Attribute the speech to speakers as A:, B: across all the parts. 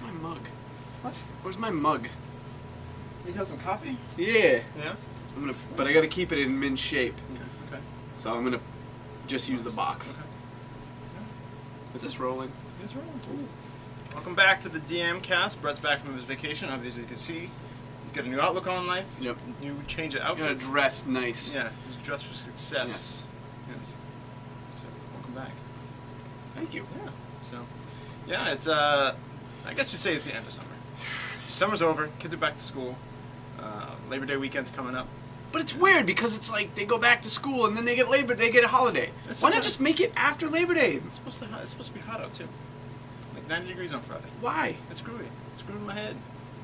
A: Where's my mug?
B: What?
A: Where's my mug?
B: You got some coffee?
A: Yeah.
B: Yeah?
A: But I gotta keep it in mint shape.
B: Yeah, okay.
A: So I'm gonna just use the box.
B: Okay.
A: Is this rolling?
B: It's rolling. Ooh. Welcome back to the DMcast. Brett's back from his vacation. Obviously, you can see he's got a new outlook on life.
A: Yep.
B: New change of
A: You gotta
B: outfit.
A: dress nice.
B: Yeah, he's dressed for success.
A: Yes.
B: So, welcome back.
A: Thank you.
B: Yeah. So, yeah, it's I guess you'd say it's the end of summer. Summer's over. Kids are back to school. Labor Day weekend's coming up.
A: But it's weird because it's like they go back to school and then they get a holiday. Why not just make it after Labor Day?
B: It's supposed to be hot out too. Like 90 degrees on Friday.
A: Why?
B: It's screwy. It's screwing my head.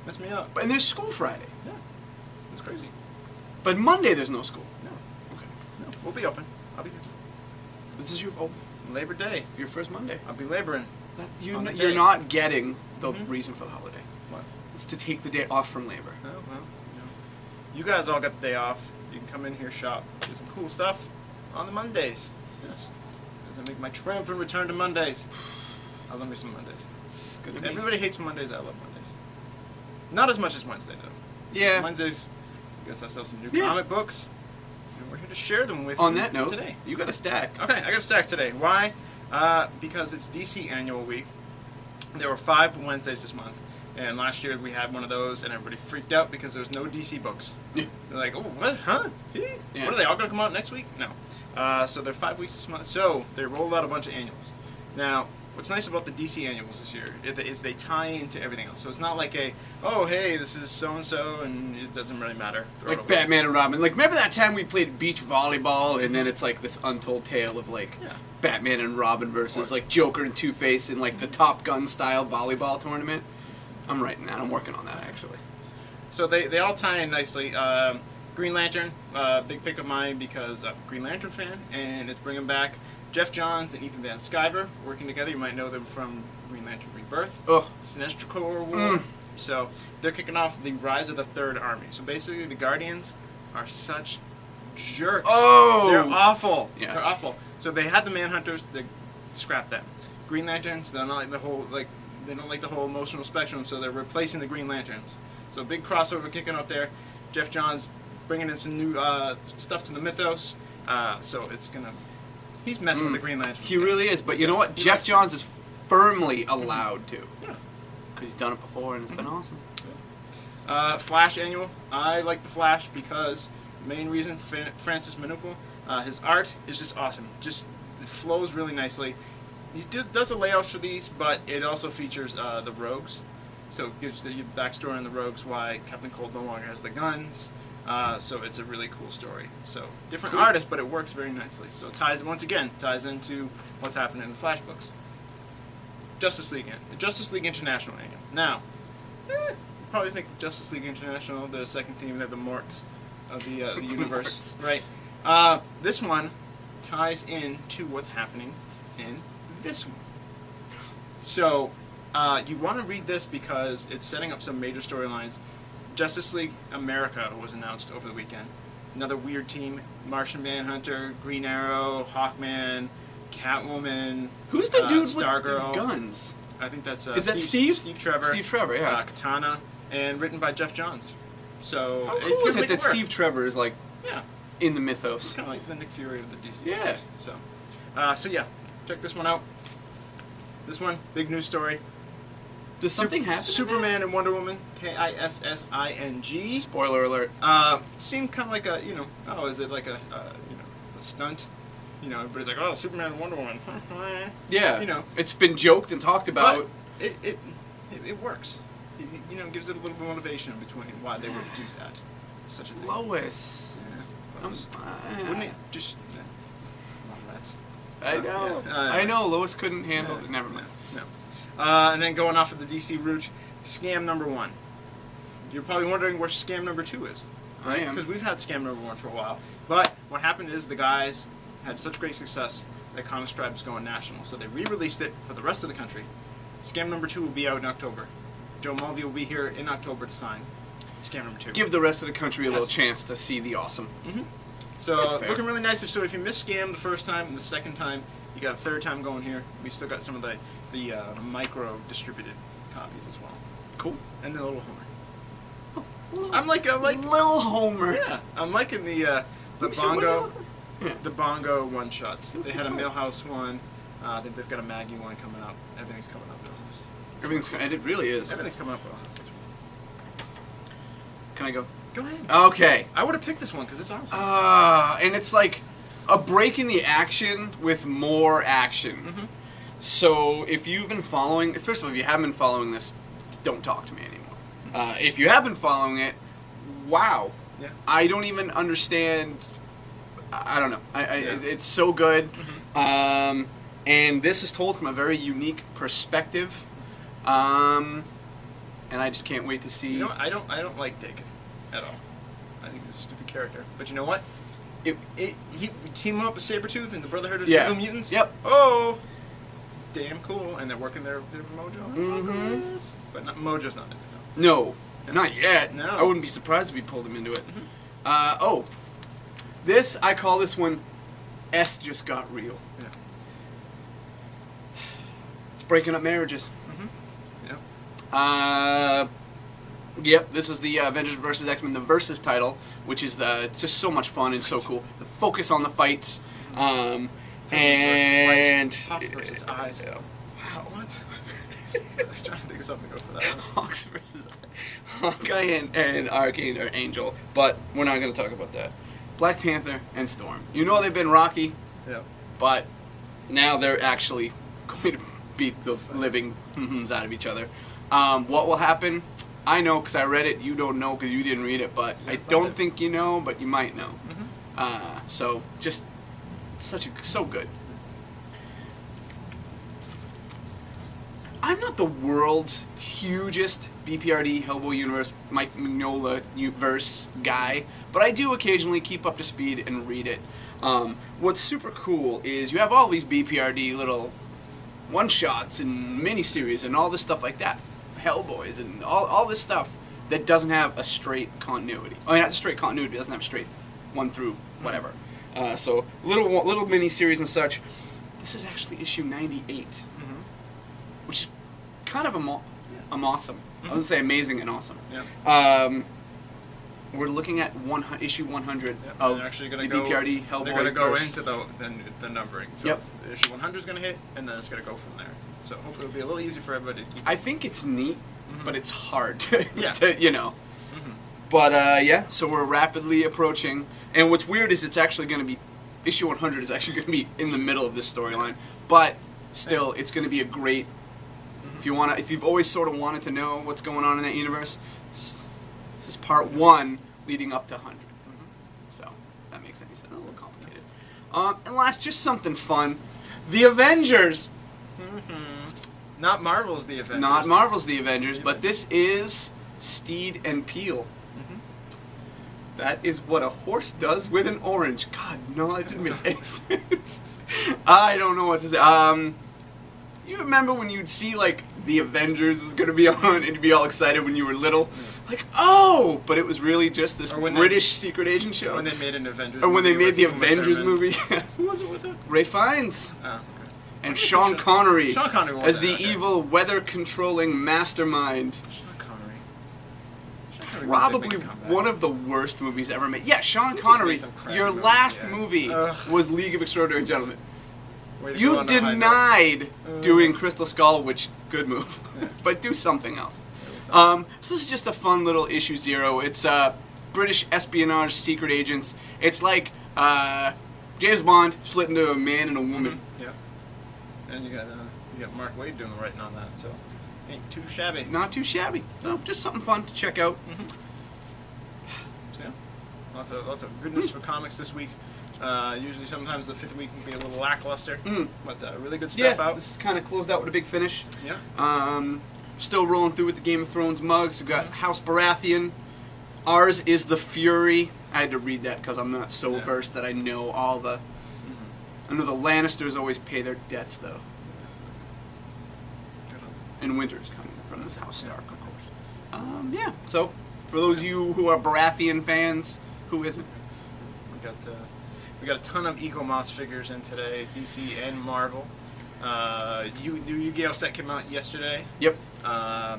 B: Messed me up.
A: And there's school Friday.
B: Yeah. It's crazy.
A: But Monday there's no school.
B: No.
A: Okay.
B: No. We'll be open. I'll be here.
A: This is your
B: Labor Day.
A: your first Monday.
B: I'll be laboring.
A: You're
B: day.
A: not getting the
B: Mhm.
A: reason for the holiday.
B: What?
A: It's to take the day off from labor.
B: Oh, well, you guys all got the day off. You can come in here, shop, get some cool stuff on the Mondays. Yes. As I make my triumphant return to Mondays. I love me some Mondays.
A: It's gonna be.
B: Everybody hates Mondays. I love Mondays. Not as much as Wednesday, though.
A: Yeah.
B: Wednesdays, we got ourselves some new
A: Yeah.
B: comic books, and we're here to share them with
A: On
B: you
A: that note,
B: today.
A: you got a stack.
B: Okay, I got a stack today. Why? Because it's DC Annual Week. There were 5 Wednesdays this month, and last year we had one of those, and everybody freaked out because there was no DC books.
A: Yeah.
B: They're like, oh, what? Huh? Eh?
A: Yeah.
B: What are they all going to come out next week? No. So they're 5 weeks this month. So they rolled out a bunch of annuals. Now, what's nice about the DC annuals this year is they tie into everything else. So it's not like oh, hey, this is so-and-so, and it doesn't really matter. Throw it
A: Like
B: away.
A: Batman and Robin. Like, remember that time we played beach volleyball, and then it's like this untold tale of like
B: Yeah.
A: Batman and Robin versus like Joker and Two-Face in like the Top Gun style volleyball tournament. I'm writing that. I'm working on that actually.
B: So they all tie in nicely. Green Lantern, big pick of mine because I'm a Green Lantern fan, and it's bringing back Jeff Johns and Ethan Van Sciver working together. You might know them from Green Lantern Rebirth,
A: Oh,
B: Sinestro Corps War. So they're kicking off the Rise of the Third Army. So basically, the Guardians are such jerks.
A: Oh!
B: They're awful.
A: Yeah.
B: They're awful. So they had the Manhunters. They scrapped them. Green Lanterns. They're not like the whole they don't like the whole emotional spectrum. So they're replacing the Green Lanterns. So big crossover kicking up there. Jeff Johns bringing in some new stuff to the mythos. So it's gonna. He's messing with the Green Lantern.
A: he really is. But you know what?
B: He
A: Jeff
B: likes
A: Johns is firmly allowed to.
B: Yeah.
A: Because he's done it before and it's been awesome.
B: Flash annual. I like the Flash because main reason Francis Manupul. His art is just awesome. Just it flows really nicely. He does the layouts for these, but it also features the Rogues. So it gives the backstory on the Rogues, why Captain Cold no longer has the guns. So it's a really cool story. So different
A: Cool.
B: artists, but it works very nicely. So it ties into what's happening in the Flash books. Justice League International annual. Now, you probably think Justice League International, the second team, they're the Morts of the universe,
A: Morts.
B: right? This one ties into what's happening in this one. So you want to read this because it's setting up some major storylines. Justice League America was announced over the weekend. Another weird team: Martian Manhunter, Green Arrow, Hawkman, Catwoman.
A: Who's the dude
B: Stargirl.
A: with the guns?
B: I think that's
A: Is that Steve?
B: Steve Trevor.
A: Steve Trevor, yeah.
B: Katana, and written by Jeff Johns. So
A: How
B: it's
A: cool
B: gonna
A: is it
B: make
A: that
B: work.
A: Steve Trevor is like
B: Yeah,
A: in the
B: it's
A: mythos?
B: kind of like the Nick Fury of the DC.
A: Yeah.
B: universe. So yeah, check this one out. This one, big news story.
A: Does something happen? in
B: Superman and Wonder Woman, Kissing.
A: Spoiler alert.
B: Seemed kind of like a, oh, is it like a stunt? Everybody's like, oh, Superman and Wonder Woman.
A: Yeah. It's been joked and talked about.
B: But it works. It gives it a little bit of motivation between why they would do that. Such a thing.
A: Lois.
B: Yeah, Lois. Wouldn't it just... Rats.
A: I know.
B: Yeah.
A: I know. Lois couldn't handle it. Never mind.
B: No. And then going off of the DC route, scam number 1. You're probably wondering where scam number 2 is.
A: I am.
B: Because we've had scam number 1 for a while. But what happened is the guys had such great success that Comic Stripe is going national. So they re-released it for the rest of the country. Scam number 2 will be out in October. Joe Mulvey will be here in October to sign scam number 2.
A: Give the rest of the country a little chance to see the awesome.
B: Mm-hmm.
A: That's
B: So
A: fair.
B: looking really nice. So if you missed scam the first time and the second time, you got a third time going here. We still got some of the micro distributed copies as well.
A: Cool.
B: And the little Homer.
A: Oh,
B: I'm like
A: Little Homer.
B: yeah. I'm liking the
A: Let me see, what does it
B: bongo.
A: look like? Yeah.
B: The bongo one shots.
A: Looks
B: They had a
A: cool.
B: Millhouse one. I think they've got a Maggie one coming up. Everything's coming up Millhouse.
A: And it really is.
B: Everything's coming up Millhouse. That's right.
A: Can I go?
B: Go ahead.
A: Okay.
B: I would have picked this one because it's awesome.
A: And it's like a break in the action with more action.
B: Mhm.
A: So if you've been following, first of all, if you haven't been following this, don't talk to me anymore. If you have been following it, wow.
B: Yeah.
A: I don't even understand. I don't know.
B: Yeah.
A: It's so good.
B: Mhm.
A: And this is told from a very unique perspective. And I just can't wait to see.
B: You know what? I don't like Dakin at all. I think he's a stupid character. But you know what? He team up with Sabretooth and the Brotherhood of
A: Yeah.
B: Evil Mutants.
A: Yep.
B: Oh, damn cool. And they're working their mojo.
A: Mhm.
B: But Mojo's not in it.
A: No, not yet.
B: No.
A: I wouldn't be surprised if we pulled him into it. This, I call this one S just got real.
B: Yeah.
A: It's breaking up marriages.
B: Yeah.
A: Yep, this is the Avengers vs. X-Men, the Versus title, which is it's just so much fun and so cool. The focus on the fights. And...
B: Pop versus Eyes.
A: Wow.
B: What? I was trying to think of something to go for that one.
A: Hawks versus Hawkeye and Arcane or Angel, but we're not going to talk about that. Black Panther and Storm. You know they've been rocky,
B: Yeah.
A: but now they're actually going to beat the living out of each other. What will happen? I know because I read it. You don't know because you didn't read it, but I don't think you know, but you might know. So just so good. I'm not the world's hugest BPRD Hellboy universe, Mike Mignola verse guy, but I do occasionally keep up to speed and read it. What's super cool is you have all these BPRD little one-shots and miniseries and all this stuff like that, Hellboys and all this stuff that doesn't have a straight continuity. I mean, not a straight continuity, it doesn't have straight one through whatever. So little miniseries and such. This is actually issue 98. Which is kind of awesome. I was going to say amazing and awesome.
B: Yeah.
A: We're looking at issue 100
B: Yep,
A: of
B: they're actually
A: the
B: gonna go,
A: BPRD Hellboy.
B: They're going to go
A: verse.
B: into the numbering. So
A: Yep.
B: issue 100 is going to hit, and then it's going to go from there. So hopefully it'll be a little easier for everybody to keep.
A: I think it's neat, but it's hard to,
B: Yeah.
A: But yeah, so we're rapidly approaching. And what's weird is it's actually going to be, issue 100 is actually going to be in the middle of this storyline. But still, it's going to be a great... If you've always sort of wanted to know what's going on in that universe, this is part 1 leading up to 100. So that makes any sense. A little complicated. And last, just something fun. The Avengers.
B: Not Marvel's The Avengers.
A: Not Marvel's The Avengers, but this is Steed and Peel. That is what a horse does with an orange. God, no, that didn't make any sense. I don't know what to say. You remember when you'd see, like, The Avengers was going to be on, and you'd be all excited when you were little? Like, oh! But it was really just this British secret agent show.
B: When they made an Avengers
A: Or when
B: movie
A: they made
B: with
A: the
B: Uma
A: Avengers
B: Thurman.
A: movie.
B: Who was it with it?
A: Ray Fiennes.
B: Oh, okay.
A: And Sean Connery.
B: Sean Connery was
A: as the evil, weather-controlling mastermind.
B: Sean Connery. Sean Connery
A: Probably
B: was a big comeback.
A: one of the worst movies ever made. Yeah, Sean
B: He just
A: Connery,
B: made some crappy
A: your
B: movies,
A: last
B: yeah.
A: movie
B: Ugh.
A: was League of Extraordinary Gentlemen.
B: Way to go
A: You
B: on the high note.
A: denied doing Crystal Skull, which, good move.
B: Yeah.
A: But do something else.
B: Yeah,
A: So this is just a fun little issue 0. It's British espionage secret agents. It's like James Bond split into a man and a woman.
B: Yeah. And you got Mark Waid doing the writing on that, so ain't too shabby.
A: Not too shabby. So just something fun to check out.
B: So yeah, lots of goodness for comics this week. Usually, sometimes the 5th week can be a little lackluster, but really good stuff
A: Yeah,
B: out.
A: this is kind of closed out with a big finish.
B: Yeah.
A: Still rolling through with the Game of Thrones mugs. We've got House Baratheon. Ours is the Fury. I had to read that because I'm not so versed that I know all the... I know the Lannisters always pay their debts, though.
B: Good on.
A: And winter's coming from this House Stark, of course. Yeah, so for those of you who are Baratheon fans, who isn't?
B: We got a ton of Eco Moss figures in today, DC and Marvel. Yu-Gi-Oh set came out yesterday.
A: Yep.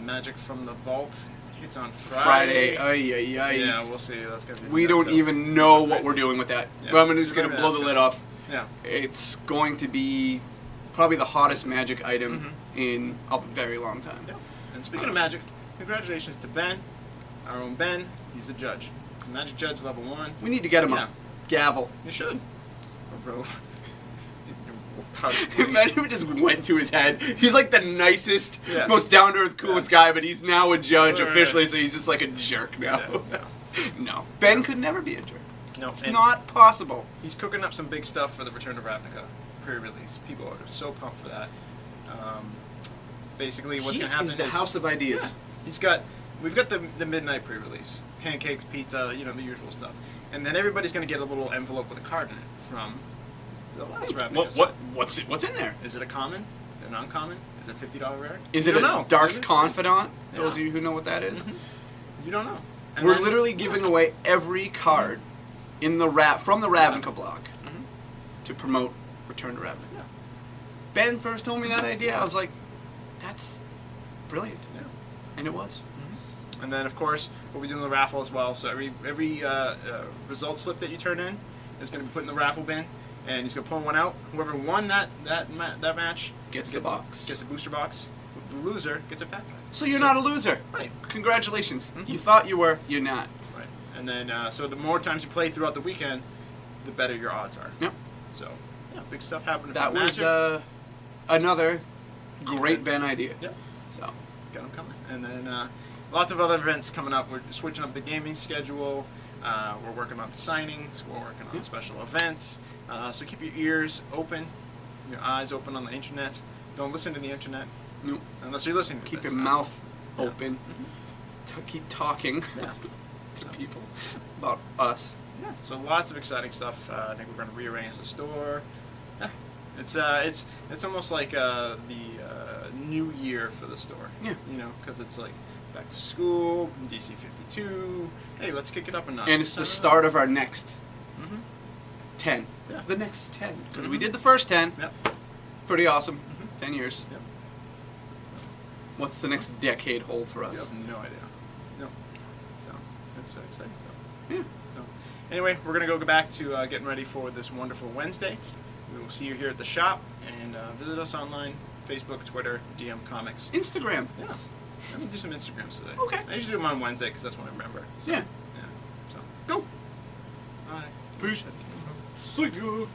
B: Magic from the Vault hits on
A: Friday.
B: Friday.
A: Ay, ay, ay.
B: Yeah, we'll see. That's gonna be.
A: We
B: nuts,
A: don't
B: so
A: even know
B: it's
A: what
B: crazy.
A: we're doing with that.
B: Yeah.
A: Well, I'm just
B: It's
A: going to
B: gonna be
A: blow the
B: nuts,
A: lid off.
B: Yeah.
A: It's going to be probably the hottest Magic item in a very long time.
B: Yeah. And speaking of Magic, congratulations to Ben, our own Ben. He's the judge. He's a Magic Judge level 1.
A: We need to get him
B: Yeah.
A: a gavel.
B: You should. Oh, bro.
A: Imagine if it just went to his head. He's like the nicest,
B: Yeah.
A: most down-to-earth, coolest guy, but he's now a judge
B: Right.
A: officially, so he's just like a jerk now.
B: Yeah, no.
A: No. Ben could never be a jerk.
B: No,
A: It's
B: and
A: not possible.
B: he's cooking up some big stuff for the Return to Ravnica pre-release. People are so pumped for that. Basically, what's
A: He
B: going to happen
A: is the house of ideas.
B: We've got the midnight pre-release, pancakes, pizza, you know, the usual stuff, and then everybody's going to get a little envelope with a card in it from the last Ravnica.
A: What's in there?
B: Is it a common? An uncommon? Is it $50 rare?
A: Is
B: You
A: it a
B: don't know.
A: Dark
B: Maybe.
A: Confidant?
B: Yeah.
A: Those of you who know what that is.
B: You don't know. And
A: We're
B: then-
A: literally giving away every card in the from the Ravnica block to promote Return to Ravnica.
B: Yeah.
A: Ben first told me that idea. I was like, that's brilliant.
B: Yeah.
A: And it was.
B: And then, of course, we'll be doing the raffle as well. So every result slip that you turn in is going to be put in the raffle bin, and he's going to pull one out. Whoever won that match
A: Gets the box.
B: Gets a booster box. The loser gets a pack.
A: So you're not a loser.
B: Right.
A: Congratulations. You thought you were. You're not.
B: Right. And then, so the more times you play throughout the weekend, the better your odds are.
A: Yep.
B: So, yeah, big stuff happening.
A: That
B: for
A: was
B: Magic.
A: another great Ben idea.
B: Yep.
A: So.
B: Let's get them coming. And then lots of other events coming up. We're switching up the gaming schedule. We're working on signings. We're working on special events. So keep your ears open, your eyes open on the internet. Don't listen to the internet
A: Nope.
B: unless you're listening to
A: Keep
B: this.
A: your mouth
B: Yeah.
A: open. Keep talking
B: Yeah.
A: to people about us.
B: Yeah. So lots of exciting stuff. I think we're going to rearrange the store. Yeah. It's almost like the new year for the store.
A: Yeah.
B: You know, because it's like back to school, DC 52. Hey, let's kick it up a notch.
A: And it's the start of our next
B: Mm-hmm.
A: 10.
B: Yeah.
A: The next 10. Because we did the first 10.
B: Yep.
A: Pretty awesome. 10 years.
B: Yep.
A: What's the next decade hold for
B: You
A: us?
B: have no idea. No. So that's exciting stuff.
A: Yeah.
B: So anyway, we're gonna go back to getting ready for this wonderful Wednesday. We will see you here at the shop, and visit us online, Facebook, Twitter, DM Comics.
A: Instagram.
B: Yeah. I'm gonna do some Instagrams today.
A: Okay.
B: I usually do them on Wednesday because that's when I remember. So,
A: Yeah.
B: Yeah. So go. Bye.
A: Peace. See you.